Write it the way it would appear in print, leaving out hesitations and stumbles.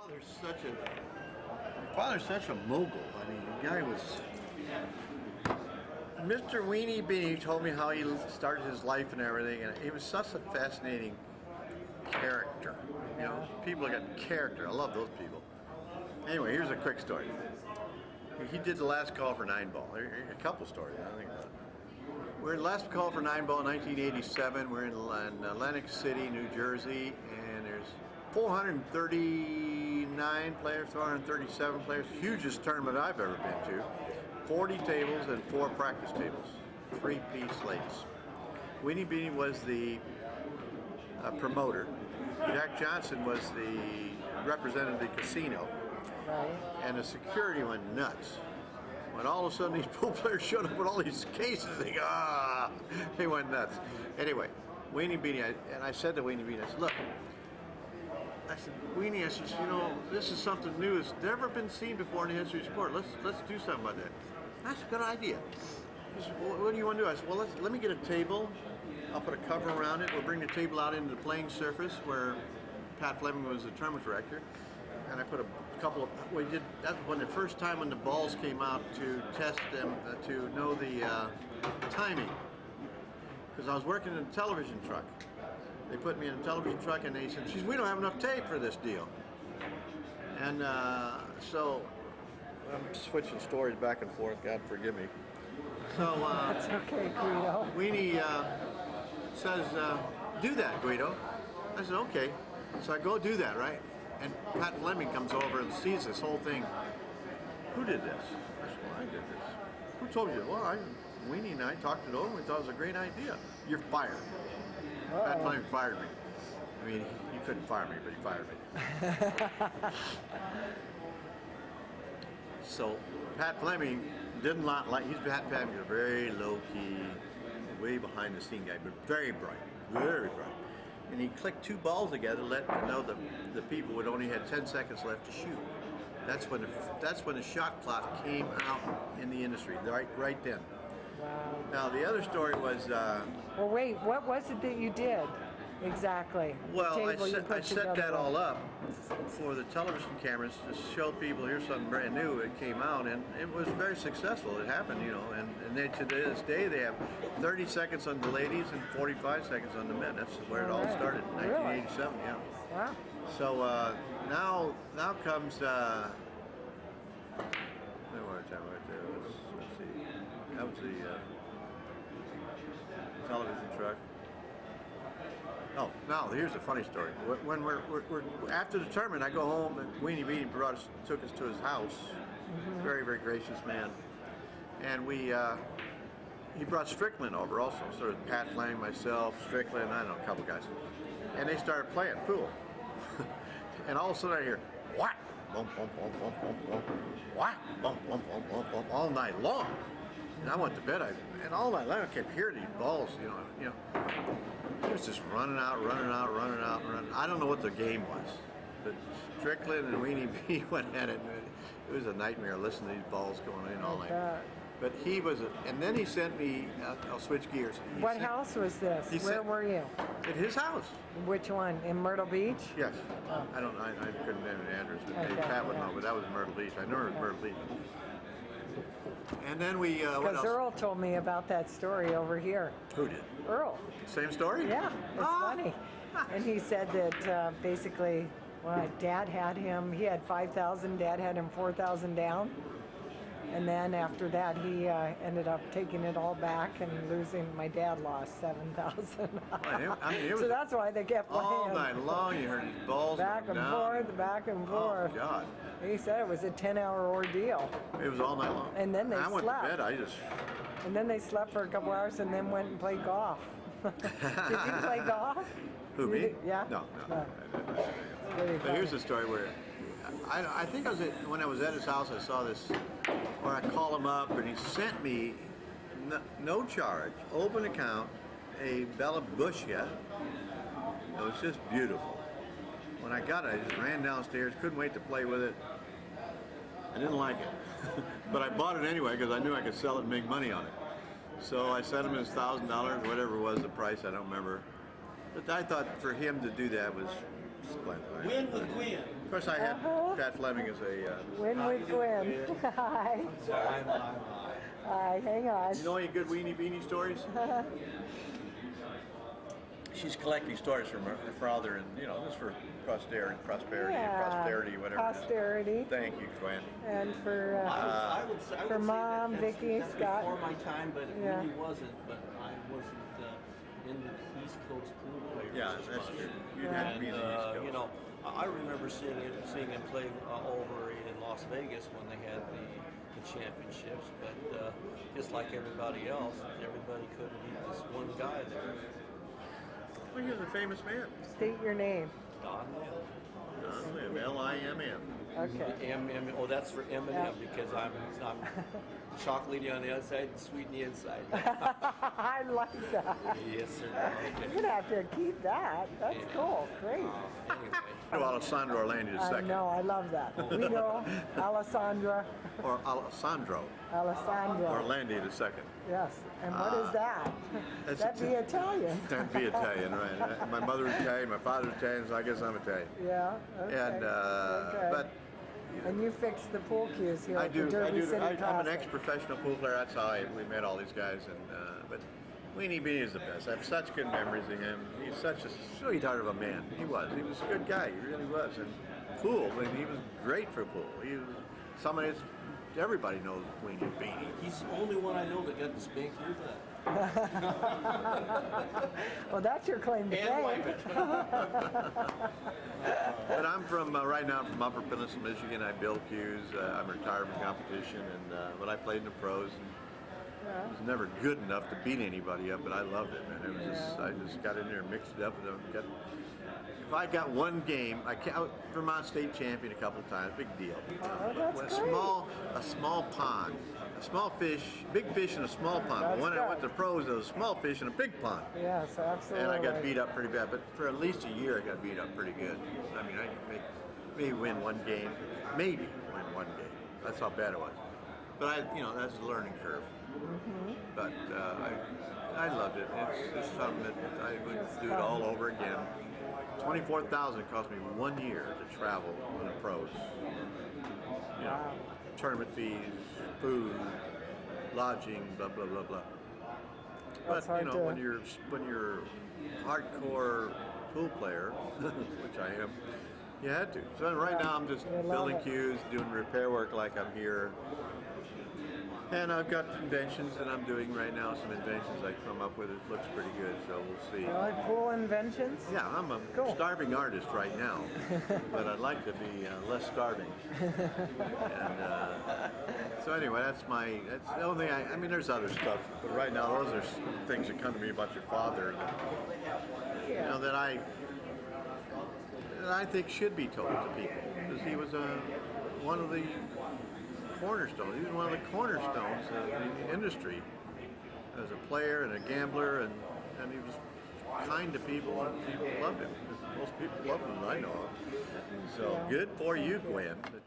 father's such a mogul. I mean, the guy was Mr. Weenie Beenie told me how he started his life and everything, and he was such a fascinating character. You know, people that got character. I love those people. Anyway, here's a quick story. He did the last call for 9-ball. A couple stories. I think about it. We're in last call for 9-ball in 1987. We're in Atlantic City, New Jersey, and there's 439 players, 437 players. Hugest tournament I've ever been to. 40 tables and 4 practice tables. 3-piece slates. Weenie Beenie was the promoter. Jack Johnson was the representative of the casino. Right. And the security went nuts. When all of a sudden these pool players showed up with all these cases, they went nuts. Anyway, Weenie Beenie, and I said to Weenie Beenie, I said, look, Weenie, I said, you know, this is something new. It's never been seen before in the history of sport. Let's do something about that. That's a good idea. He said, well, what do you want to do? I said, well, let me get a table. I'll put a cover around it. We'll bring the table out into the playing surface where Pat Fleming was the tournament director. And I put a couple of, that was when the first time when the balls came out to test them, to know the timing. Because I was working in a television truck. They put me in a television truck and they said, geez, we don't have enough tape for this deal. And so, I'm switching stories back and forth, God forgive me. So, that's okay, Guido. Weenie says, do that, Guido. I said, okay. So I go do that, right? And Pat Fleming comes over and sees this whole thing. Who did this? I said, well, I did this. Who told you? Well, Weenie and I talked it over and we thought it was a great idea. You're fired. Pat Fleming fired me. I mean, he couldn't fire me, but he fired me. So Pat Fleming didn't like, Pat Fleming, a very low-key, way behind the scene guy, but very bright, very bright. And he clicked 2 balls together, let them know the people would only had 10 seconds left to shoot. That's when the shot clock came out in the industry, right then. Wow. Now the other story was. Well, wait. What was it that you did exactly? Well, I set that all up for the television cameras to show people here's something brand new. It came out and it was very successful. It happened, you know, and they, to this day they have 30 seconds on the ladies and 45 seconds on the men. That's where it all started, 1987. Yeah. Wow. So now comes. Let's see. That was the television truck. Oh, now here's a funny story. When we're after the tournament, I go home and Weenie Beenie took us to his house. Mm-hmm. Very, very gracious man. And he brought Strickland over also. So it was Pat Fleming, myself, Strickland, I don't know, a couple guys. And they started playing pool. And all of a sudden I hear whack, boom, boom, boom, boom, boom, boom, whack, boom, boom, boom, boom, boom, all night long. And I went to bed, and all night long I kept hearing these balls, you know. It was just running out. I don't know what the game was, but Strickland and Weenie Beenie went at it. It was a nightmare listening to these balls going in all night. But he was, and then he sent me. I'll switch gears. What house was this? Where were you? At his house. Which one? In Myrtle Beach? Yes. Oh. I couldn't name an address, but Pat would know. But that was in Myrtle Beach. I know it was Myrtle Beach. And then we. Because Earl told me about that story over here. Who did? Earl. Same story? Yeah, it's funny. And he said that basically, well, Dad had him. He had 5,000. Dad had him 4,000 down. And then after that, he ended up taking it all back and losing. My dad lost 7,000. So that's why they kept playing. All night long, you heard these balls back and forth, back and forth. Oh God! He said it was a 10-hour ordeal. It was all night long. And then they slept. I went to bed. And then they slept for a couple hours and then went and played golf. Did you play golf? Who, me? Yeah. No. But here's the story where I think when I was at his house, I saw this. Or I called him up and he sent me, no charge, open account, a Bella Bushka. It was just beautiful. When I got it, I just ran downstairs, couldn't wait to play with it. I didn't like it, but I bought it anyway because I knew I could sell it and make money on it. So I sent him his $1,000, whatever was the price, I don't remember. But I thought for him to do that was splendid. Win with Gwen. Of course, I had Pat Fleming as a. Win with Gwen. Hi. Hi, hang on. You know any good Weenie Beanie stories? She's collecting stories from her father, and just for prosperity, whatever. Posterity. Thank you, Gwen. And for I would for say Mom, that's Vicky, Scott. before my time, but it Yeah. really wasn't. But I wasn't in the East Coast pool players. Yeah, as that's much. true. You'd have to be in the East Coast. You know, I remember seeing him play over in Las Vegas when they had the championships. But just like everybody else, everybody couldn't beat this one guy there. Well, he was a famous man. State your name. Don Lim. Don Lim, L-I-M-M. Okay. Oh, that's for M&M Yeah. because I'm chocolatey on the outside and sweet on the inside. I like that. Yes, sir. You're gonna have to keep that. That's cool. Great. Anyway. Oh, Alejandro Orlandi I II. know. I love that. Guido, Alessandra, Or Alessandro Alessandro. Orlandi II. Yes. And what is that? That's That'd be Italian. That'd be Italian, right? My mother's Italian, my father's Italian, so I guess I'm Italian. Yeah. Okay. And okay. but And you fix the pool cues here I at do. the Derby City I'm an Classic. ex-professional pool player. That's how we met all these guys. And but Weenie Beanie is the best. I have such good memories of him. He's such a sweetheart of a man. He was. He was a good guy. He really was. And pool. I mean, he was great for pool. He was somebody that's. Everybody knows Weenie Beanie. He's the only one I know that got the spank your butt. Well, that's your claim to And fame. wipe it. But I'm from right now. I'm from Upper Peninsula, Michigan. I build cues. I'm retired from competition, and but I played in the pros. And I was never good enough to beat anybody up, but I loved it, man. It was just, I just got in there and mixed it up. And if I got one game, I Vermont state champion a couple of times, big deal. that's When great. a small pond, a small fish, big fish in a small pond. That's But when I good. went to pros, there was a small fish in a big pond. Yes, absolutely. And I got beat up pretty bad, but for at least a year I got beat up pretty good. I mean, I could maybe win one game, maybe win one game. That's how bad it was. But that's a learning curve. But I loved it. It's something that I would do it all over again. $24,000 cost me 1 year to travel in the pros. Wow. Tournament fees, food, lodging, blah blah blah blah. That's But hard to- when you're a hardcore pool player, which I am, you had to. So right now I'm just You love building it. cues, doing repair work like I'm here. And I've got inventions that I'm doing right now, some inventions I come up with. It looks pretty good, so we'll see. You like pool inventions? Yeah, I'm a Cool. starving artist right now, but I'd like to be less starving. And so anyway, that's the only thing I mean, there's other stuff, but right now those are things that come to me about your father that, that I think should be told to people, because he was one of the cornerstones. He was one of the cornerstones of the industry as a player and a gambler, and he was kind to people, and people loved him. Most people loved him that I know of. So good for you, Gwen.